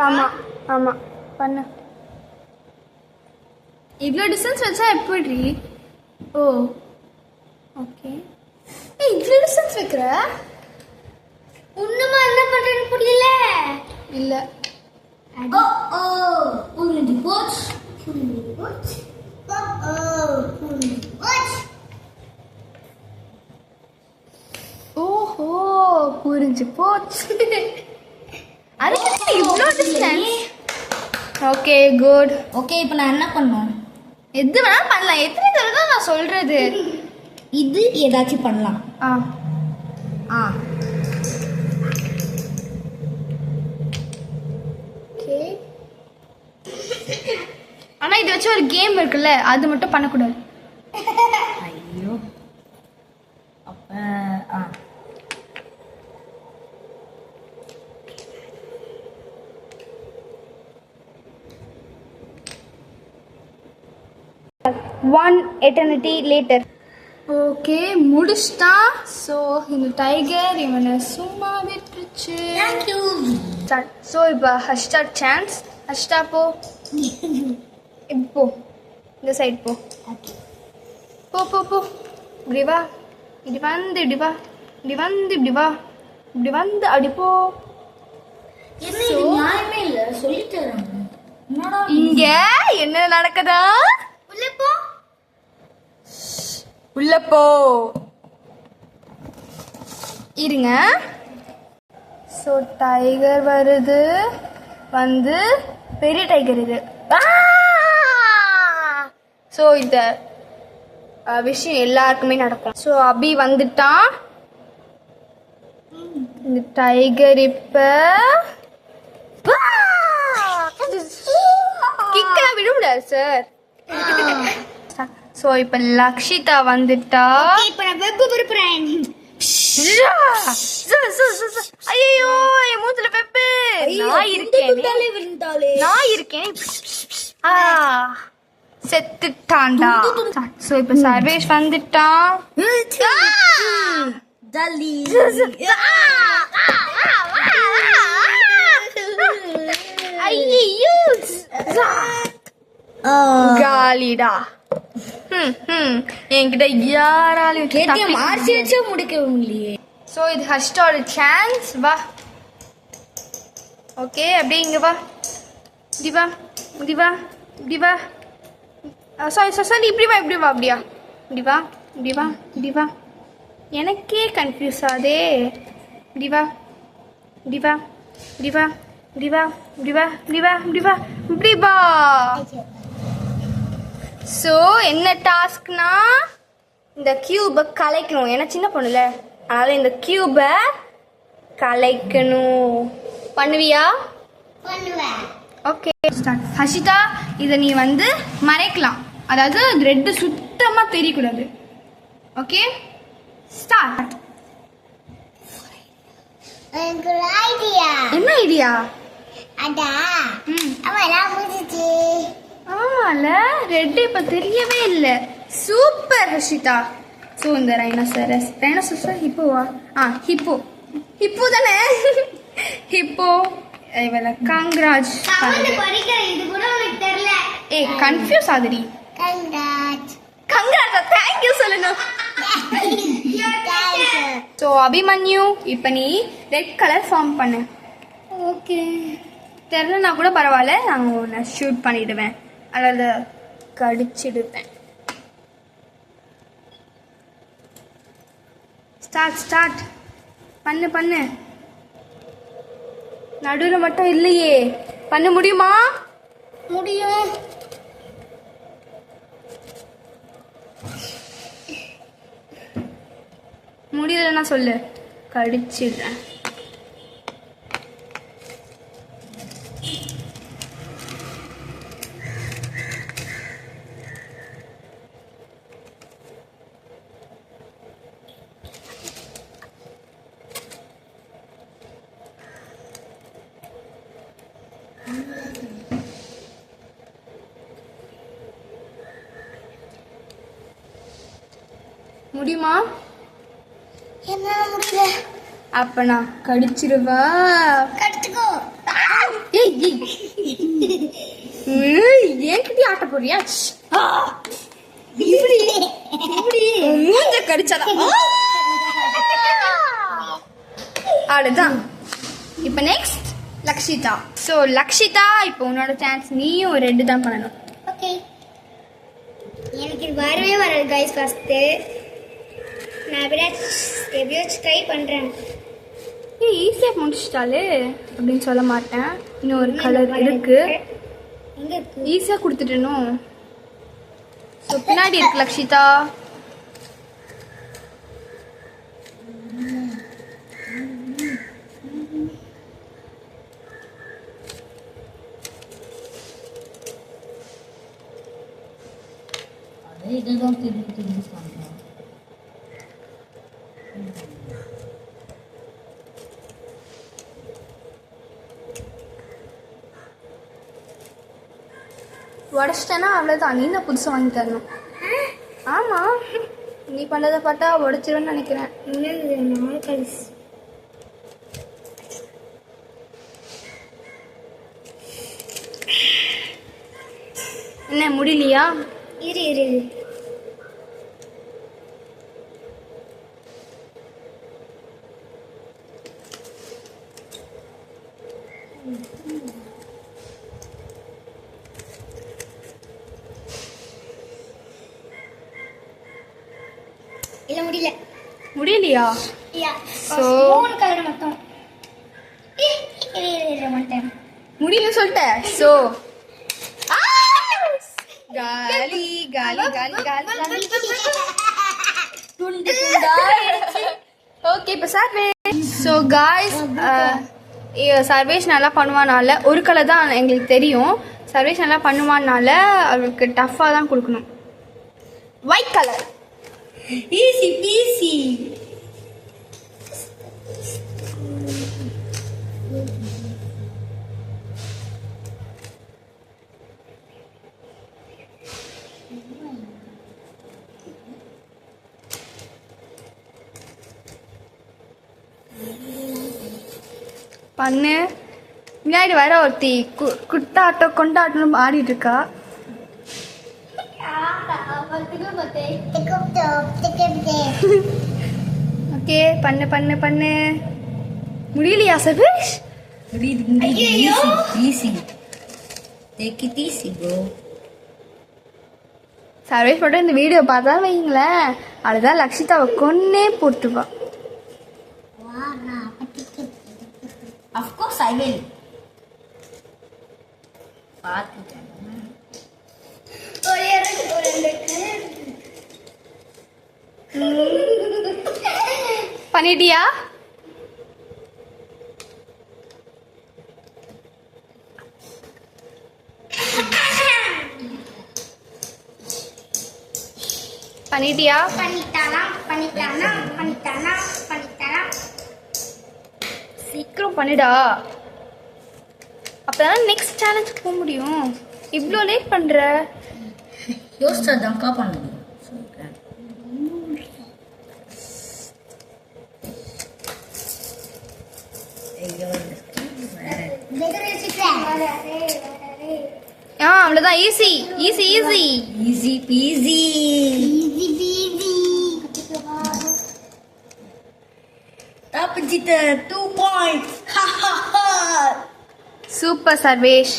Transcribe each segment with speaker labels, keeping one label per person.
Speaker 1: ஆமா ஆமா பண்ணு. இவ்வளோ டிஸ்டன்ஸ் வச்சா எப்படி? ஓ ஓகே. இவ்வளோ டிஸ்டன்ஸ் வைக்கிற
Speaker 2: ஒண்ணுமா என்ன பண்றேன்னு புரியல.
Speaker 1: இல்ல.
Speaker 2: ஓ ஓ புரிஞ்சு போச்சு. ஓ ஓ புரிஞ்சு போச்சு.
Speaker 1: ஓஹோ புரிஞ்சு போச்சு. அது இவ்வளோ டிஸ்டன்ஸ். Okay good.
Speaker 2: ஓகே இப்போ நான் என்ன பண்ணணும்?
Speaker 1: எது வேணாலும் பண்ணலாம். எத்தனை தடவை தான் நான் சொல்றது?
Speaker 2: இது ஏதாச்சும் பண்ணலாம்.
Speaker 1: ஆ
Speaker 2: ஆ
Speaker 1: ஓகே. ஆனா இது வச்சு ஒரு கேம் இருக்குல்ல, அது மட்டும் பண்ணக்கூடாது.
Speaker 2: ஐயோ அப்ப ஆ
Speaker 1: 1 eternity later. ஓகே முடிச்சிட்டான். ஸோ இந்த டைகர் இவனை சும்மா விட்டுருச்சு.
Speaker 2: தேங்க்யூ.
Speaker 1: ஸோ இப்போ ஹர்ஷிதா சான்ஸ். ஹர்ஷிதா போ. இப்போ இந்த சைட் போ. போ போ போ. இப்படி வா. இப்படி வந்து இப்படி வா. இப்படி வந்து இப்படி வா. இப்படி வந்து அப்படி போ.
Speaker 2: நியாயமே இல்ல சொல்லி தரேன்.
Speaker 1: இங்க என்ன நடக்குதா?
Speaker 2: உள்ள போ.
Speaker 1: உள்ள போ. இருங்க. ஸோ டைகர் வருது. வந்து பெரிய டைகர் இது. ஸோ இந்த விஷயம் எல்லாருக்குமே நடக்கும். ஸோ அபி வந்துட்டான். இந்த டைகர் இப்ப கிக்கெல்லாம் விட முடியாது சார். ஸோ இப்போ லக்ஷிதா வந்துட்டா.
Speaker 2: இப்போ நான் வெப் பருப்புறேன்.
Speaker 1: ஐயோ என் மூத்துல பெப்பு. நான் இருக்கேன். நான் இருக்கேன். செத்துட்டான்டா. ஸோ இப்போ சர்வேஷ் வந்துட்டான். ஐயோ காலிடா. என்கிட்ட யாராலையும்
Speaker 2: மார்ச்சி முடிக்கவும் இல்லையே.
Speaker 1: ஸோ இது ஹர்ஷிதாவோட சான்ஸ். வா. ஓகே அப்படியே இங்க வா. இப்படி வா. இப்படி வா. இப்படி வா. சாரி இப்படி வா. இப்படி வா. அப்படியா? இப்படி வா. இப்படி வா. இப்படி வா. எனக்கே கன்ஃபியூஸ் ஆகுதே. இப்படி வா. இப்படி வா. இப்படி வா. இப்படி வா. இப்படி வா. இப்படி வா. இப்படி வா. இப்படி வா. ஸோ என்ன டாஸ்க்னா இந்த கியூபை கலைக்கணும். ஏன்னா சின்ன பொண்ணுல, அதனால இந்த கியூபை கலைக்கணும். பண்ணுவியா?
Speaker 2: பண்ணுவேன்.
Speaker 1: Okay start. ஹர்ஷிதா இதை நீ வந்து மறைக்கலாம். அதாவது ரெட்டு சுத்தமாக தெரியக்கூடாது. Okay start.
Speaker 2: எனக்கு ஒரு ஐடியா.
Speaker 1: என்ன ஐடியா?
Speaker 2: அடா அவெல்லாம் முடிஞ்சிச்சு.
Speaker 1: ஆமால ரெட் இப்ப தெரியவே இல்லை. சூப்பர் ஹர்ஷிதா. ஸோ இந்த ரைனோசரஸ் ஹிப்போவா? ஹிப்போ. ஹிப்போ தானே? ஹிப்போ. இவள கங்க்ராஜ்.
Speaker 2: இது கூட உனக்கு தெரியல.
Speaker 1: ஏய் கன்ஃபியூஸ் ஆகுதுடி.
Speaker 2: கங்க்ராஜ்.
Speaker 1: கங்க்ராஜ். தேங்க் யூ சொல்லணும். ஸோ அபிமன்யு இப்போ நீ ரெட் கலர் ஃபார்ம் பண்ணு. ஓகே தெரிலனா கூட பரவாயில்ல, நான் உன்னை ஷூட் பண்ணிடுவேன் அல்லது கடிச்சிடுவேன். ஸ்டார்ட் பண்ணு பண்ணு. நடுவில் மட்டும் இல்லையே. பண்ண முடியுமா?
Speaker 2: முடியும்.
Speaker 1: முடியலன்னா சொல்லு, கடிச்சிடுறேன். முடியுமா?
Speaker 2: என்னால முடியல.
Speaker 1: அப்ப நான் கடிச்சிருவா.
Speaker 2: கடிச்சுக்கோ.
Speaker 1: ஏன்கிட்ட ஆட்ட போறியா இப்படி இப்படி மூஞ்ச கடிச்சாடா அவ்வளவுதான். இப்ப நெக்ஸ்ட் லக்ஷிதா. ஸோ லக்ஷிதா இப்போ உன்னோட சான்ஸ், நீயும் ஒரு 2 தான் பண்ணணும்.
Speaker 2: ஓகே, எனக்கு இது வரவே வராது கைஸ். ஃபஸ்ட்டு நான் எப்படியாச்சும் ட்ரை பண்ணுறேன்.
Speaker 1: ஈஸியாக முடிச்சிட்டாலே அப்படின்னு சொல்ல மாட்டேன். இன்னும் ஒரு கலர் இருக்கு,
Speaker 2: எங்கே இருக்கு?
Speaker 1: ஈஸியாக கொடுத்துட்டணும். ஸோ பின்னாடி இருக்கு லக்ஷிதா.
Speaker 3: இதுதான் திருப்பி திருப்பி சொல்றேன்.
Speaker 1: உடச்சிட்டேன்னா அவ்வளோதான், நீ தான் புதுசாக வாங்கி தரணும். ஆமாம், நீ பண்ணதை பார்த்தா உடச்சிருவேன்னு நினைக்கிறேன்.
Speaker 2: என்னது நாள் கழிச்சு
Speaker 1: என்ன முடியலையா?
Speaker 2: இரு இரு இரு. இல்ல முடியல.
Speaker 1: முடியலையா? So-
Speaker 2: 3 கலர் மட்டும். இரு இரு இரு ஒன் டைம்.
Speaker 1: முடியலன்னு சொல்லிட்டேன். ஸோ காலி காலி காலி காலி துண்டு துண்டா. ஓகே, இப்போ சர்வேஷ். ஸோ காய்ஸ், சர்வேஷ் நல்லா பண்ணுவானால ஒரு கலர் தான் எங்களுக்கு தெரியும். சர்வேஷ் நல்லா பண்ணுவானால அவருக்கு டஃப்பாக தான் கொடுக்கணும். White colour
Speaker 2: easy PC.
Speaker 1: பண்ணு. முன்னாடி வர ஒருத்தி குட்டாட்டம் கொண்டாட்டம் ஆடிட்டு இருக்கா. ஓகே, பண்ணு பண்ணு பண்ணு. முடியலையா Sarvesh?
Speaker 3: Easy. Take it easy, bro.
Speaker 1: Sarvesh மட்டும் இந்த வீடியோ பார்த்தா வைங்களேன், அதுதான் லக்ஷிதாவை கொன்னே போட்டுப்பா.
Speaker 3: Of course I will. பார்த்துட்டேன்.
Speaker 1: பண்ணிட்டியா? பண்ணிட்டியா? சீக்கிரம் பண்ணிடா, அப்பதான் நெக்ஸ்ட் சேலஞ்சுக்கு போக முடியும். இவ்வளோ லேட் பண்ற.
Speaker 3: யோசிச்சா தான்க்கா பண்ண முடியும். சொல்றேன். ஐயோ,
Speaker 1: அவ்வளோதான். Easy easy easy.
Speaker 3: easy peasy. Tapi Jita 2 points. Ha ha ha.
Speaker 1: Super Sarvesh.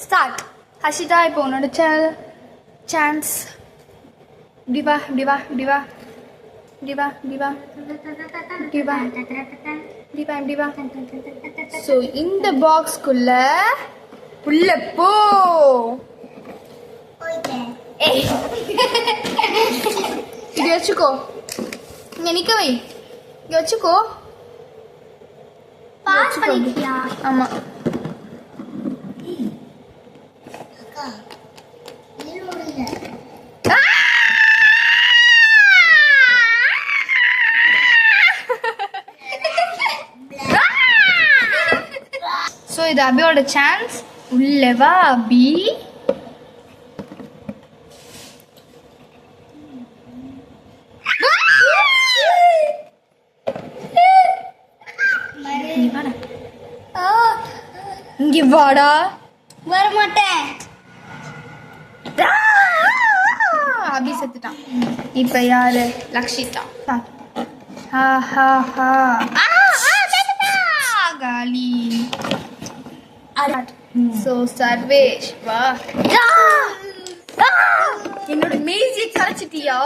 Speaker 1: Start. Harshita, இப்போ உன்னோட சான்ஸ். இப்படி வா இப்படி வா இப்படி வா இப்படி வா இப்படி வா இப்படி வா இப்படி வா இப்படி வா. ஸோ இந்த பாக்ஸ்குள்ள உள்ள போ. ஏய், இது வச்சுக்கோ, இங்க நிக்க வை, இங்க வச்சுக்கோ.
Speaker 2: பாஸ் பண்ணிட்டியா?
Speaker 1: ஆமா. ஸோ இது அபியோட சான்ஸ். உள்ள வா அபி. இங்க இங்க வாடா.
Speaker 2: வர மாட்டேன்.
Speaker 1: அபி செத்துட்டான். இப்ப யாரு? லக்ஷிதா. ஹா ஹா ஹா. காலி. சோ சர்வேஷ் வா. என்னோட மேஜியை கலைச்சிட்டியா?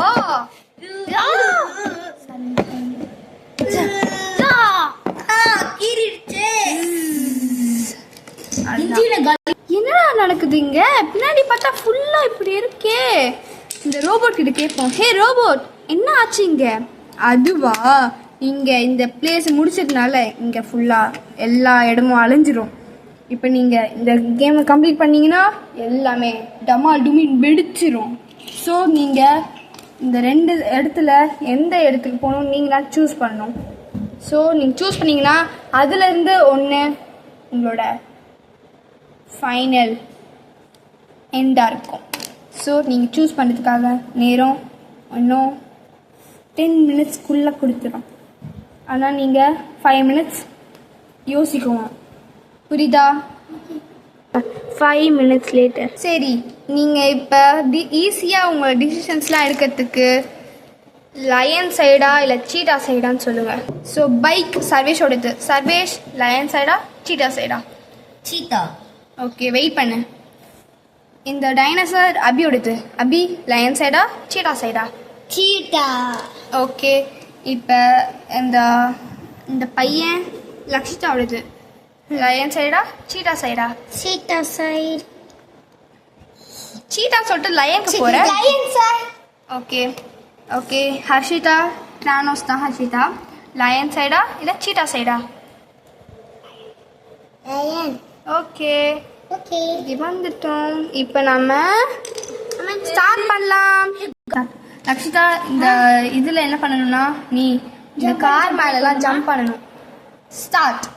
Speaker 1: என்னடா நடக்குது இங்க? பின்னாடி பார்த்தா ஃபுல்லா இப்படி இருக்கே. இந்த ரோபோட் கிட்ட கேட்போம். ஹே ரோபோட், என்ன ஆச்சு இங்க? அதுவா, இங்க இந்த பிளேஸ் முடிச்சதுனால இங்க ஃபுல்லா எல்லா இடமும் அழிஞ்சிரும். இப்போ நீங்க இந்த கேமை கம்ப்ளீட் பண்ணீங்கன்னா எல்லாமே டமால் டுமின் வெடிச்சிரும். ஸோ நீங்க இந்த 2 இடத்துல எந்த இடத்துக்கு போகணும் நீங்களா சூஸ் பண்ணணும். ஸோ நீங்கள் சூஸ் பண்ணீங்கன்னா அதுலேருந்து ஒன்று உங்களோட ஃபைனல் எண்டாக இருக்கும். ஸோ நீங்கள் சூஸ் பண்ணுறதுக்காக நேரம் இன்னும் 10 மினிட்ஸ்க்குள்ளே கொடுத்துரும். ஆனால் நீங்கள் 5 மினிட்ஸ் யோசிக்கணும். புரியுதா? 5 மினிட்ஸ் லேட்டர். சரி, நீங்கள் இப்போ ஈஸியாக உங்கள் டிசிஷன்ஸ்லாம் எடுக்கிறதுக்கு லயன் சைடா இல்லை சீட்டா சைடான்னு சொல்லுங்கள். ஸோ பைக் சர்வேஷோடது. சர்வேஷ் லயன் சைடா சீட்டா சைடா?
Speaker 3: சீதா.
Speaker 1: ஓகே, வெயிட் பண்ணு. இந்த டைனோசர் அபியோடது. அபி லயன் சைடா சீட்டா சைடா?
Speaker 2: சீட்டா.
Speaker 1: ஓகே, இப்போ இந்த இந்த பையன் லக்ஷிதாவோடது. லயன் சைடா சீட்டா சைடா?
Speaker 2: சீட்டா சைடு.
Speaker 1: சீட்டா சொல்லிட்டு லயனுக்கு போகிறேன்.
Speaker 2: Lion side.
Speaker 1: Okay okay, Harshita டானோஸ் தான். ஹர்ஷிதா லயன் சைடா இல்லை சீட்டா சைடா?
Speaker 2: லயன்.
Speaker 1: Okay
Speaker 2: okay.
Speaker 1: இது வந்துட்டோம். இப்போ நம்ம ஸ்டார்ட் பண்ணலாம். லக்ஷிதா, இந்த இதில் என்ன பண்ணணும்னா நீ இந்த கார் மேலெல்லாம் ஜம்ப் பண்ணணும். ஸ்டார்ட்.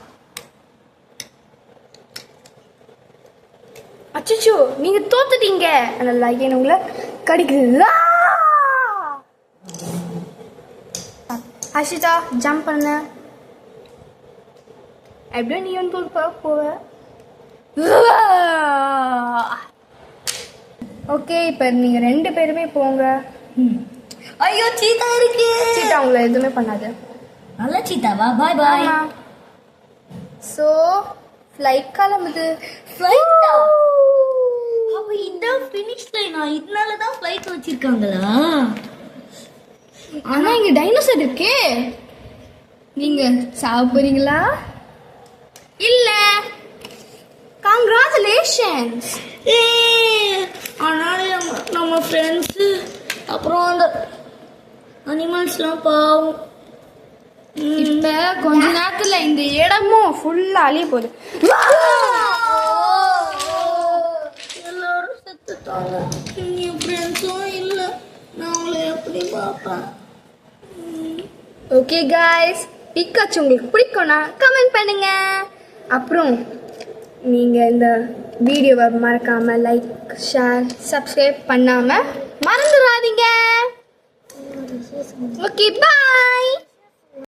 Speaker 1: அச்சோ, நீங்க தோத்துட்டீங்க. அந்த லயன் உங்களை கடிக்குது. ஹர்ஷிதா ஜம்ப் பண்ண. எப்படியும் நீ வந்து போவ. ஓகே, இப்போ நீங்கள் 2 பேருமே போங்க.
Speaker 3: ஐயோ சீதா இருக்கு.
Speaker 1: சீட்டா உங்களை எதுவுமே பண்ணாது.
Speaker 3: நல்ல சீதாவா? பாய் பாய்.
Speaker 1: ஸோ ஃப்ளைட் கிளம்புது.
Speaker 3: ஃப்ளைட்டா? அப்ப இதான் ஃபினிஷ் லைனா? இதனால தான் ஃப்ளைட் வச்சிருக்காங்களா?
Speaker 1: ஆனா இங்க டைனோசர் இருக்கே. நீங்க சாவ போறீங்களா? இல்ல. கங்க்ராச்சுலேஷன்ஸ்.
Speaker 3: ஆனாலும் நம்ம ஃப்ரெண்ட்ஸு அப்புறம் அந்த அனிமல்ஸ்லாம் பாவம்.
Speaker 1: இப்ப கொஞ்ச நேரத்துல இந்த இடமும் ஃபுல்லா அழிய போகுது.
Speaker 3: எல்லாரும் செத்துட்டாங்க. என் ஃப்ரெண்ட்ஸும் இல்லை. நான் அவங்கள எப்படி பார்ப்பேன்?
Speaker 1: ஓகே காய்ஸ், பிக்காச்சு உங்களுக்கு பிடிக்கும்னா கமெண்ட் பண்ணுங்க. அப்புறம் நீங்கள் இந்த வீடியோவை மறக்காமல் லைக் ஷேர் சப்ஸ்கிரைப் பண்ணாமல் மறந்துடாதீங்க. Okay bye.